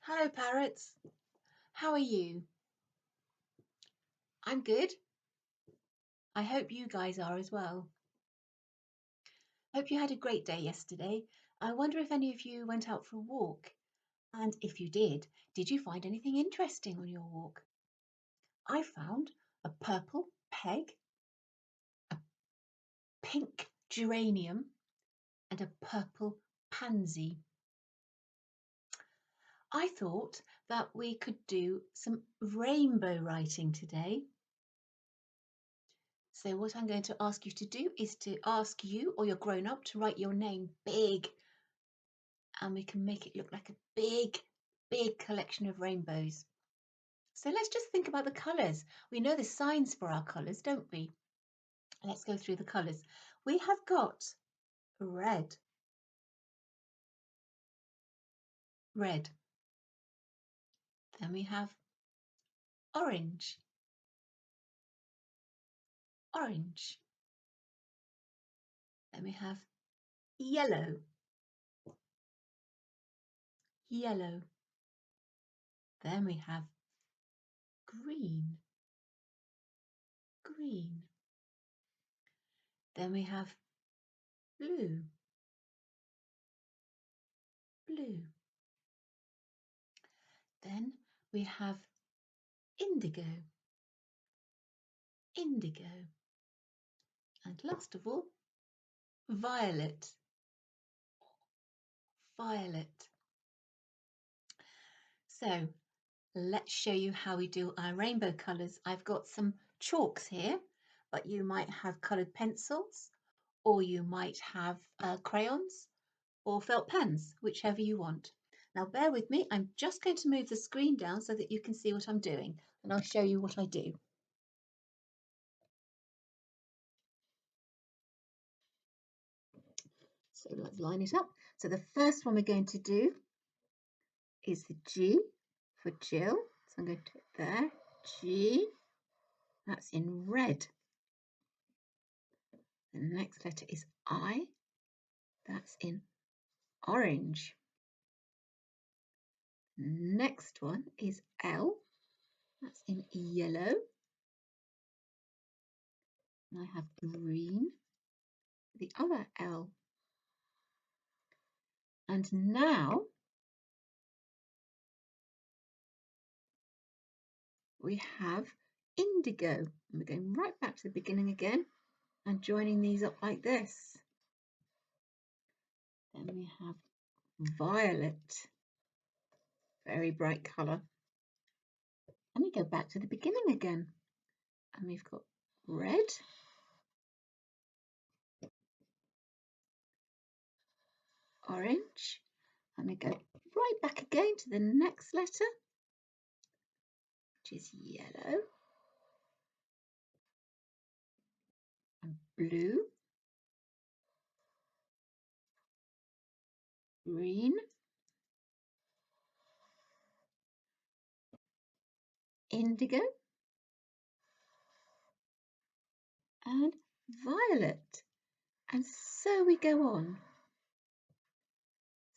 Hello, parrots. How are you? I'm good. I hope you guys are as well. Hope you had a great day yesterday. I wonder if any of you went out for a walk. And if you did you find anything interesting on your walk? I found a purple peg, a pink geranium, and a purple pansy. I thought that we could do some rainbow writing today. So what I'm going to ask you to do is to ask you or your grown-up to write your name big, and we can make it look like a big collection of rainbows. So let's just think about the colours. We know the signs for our colours, don't we? Let's go through the colours. We have got red. Red. Then we have orange. Orange. Then we have yellow. Yellow. Then we have green. Green. Then we have blue. Blue. Then we have indigo. Indigo. And last of all, violet. Violet. So let's show you how we do our rainbow colours. I've got some chalks here, but you might have coloured pencils, or you might have crayons or felt pens, whichever you want. Now bear with me, I'm just going to move the screen down so that you can see what I'm doing, and I'll show you what I do. So let's line it up. So the first one we're going to do is the G for Jill. So I'm going to put there, G, that's in red. The next letter is I, that's in orange. Next one is L, that's in yellow. And I have green, the other L. And now we have indigo. And we're going right back to the beginning again and joining these up like this. Then we have violet, very bright colour. And we go back to the beginning again. And we've got red, orange, and we go right back again to the next letter, which is yellow, and blue, green, indigo, and violet. And so we go on.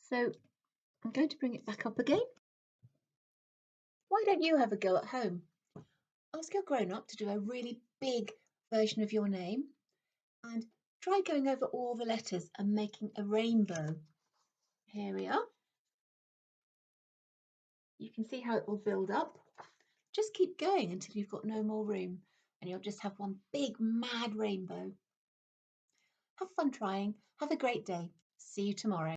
So I'm going to bring it back up again. Why don't you have a go at home? Ask your grown-up to do a really big version of your name and try going over all the letters and making a rainbow. Here we are. You can see how it will build up. Just keep going until you've got no more room and you'll just have one big mad rainbow. Have fun trying. Have a great day. See you tomorrow.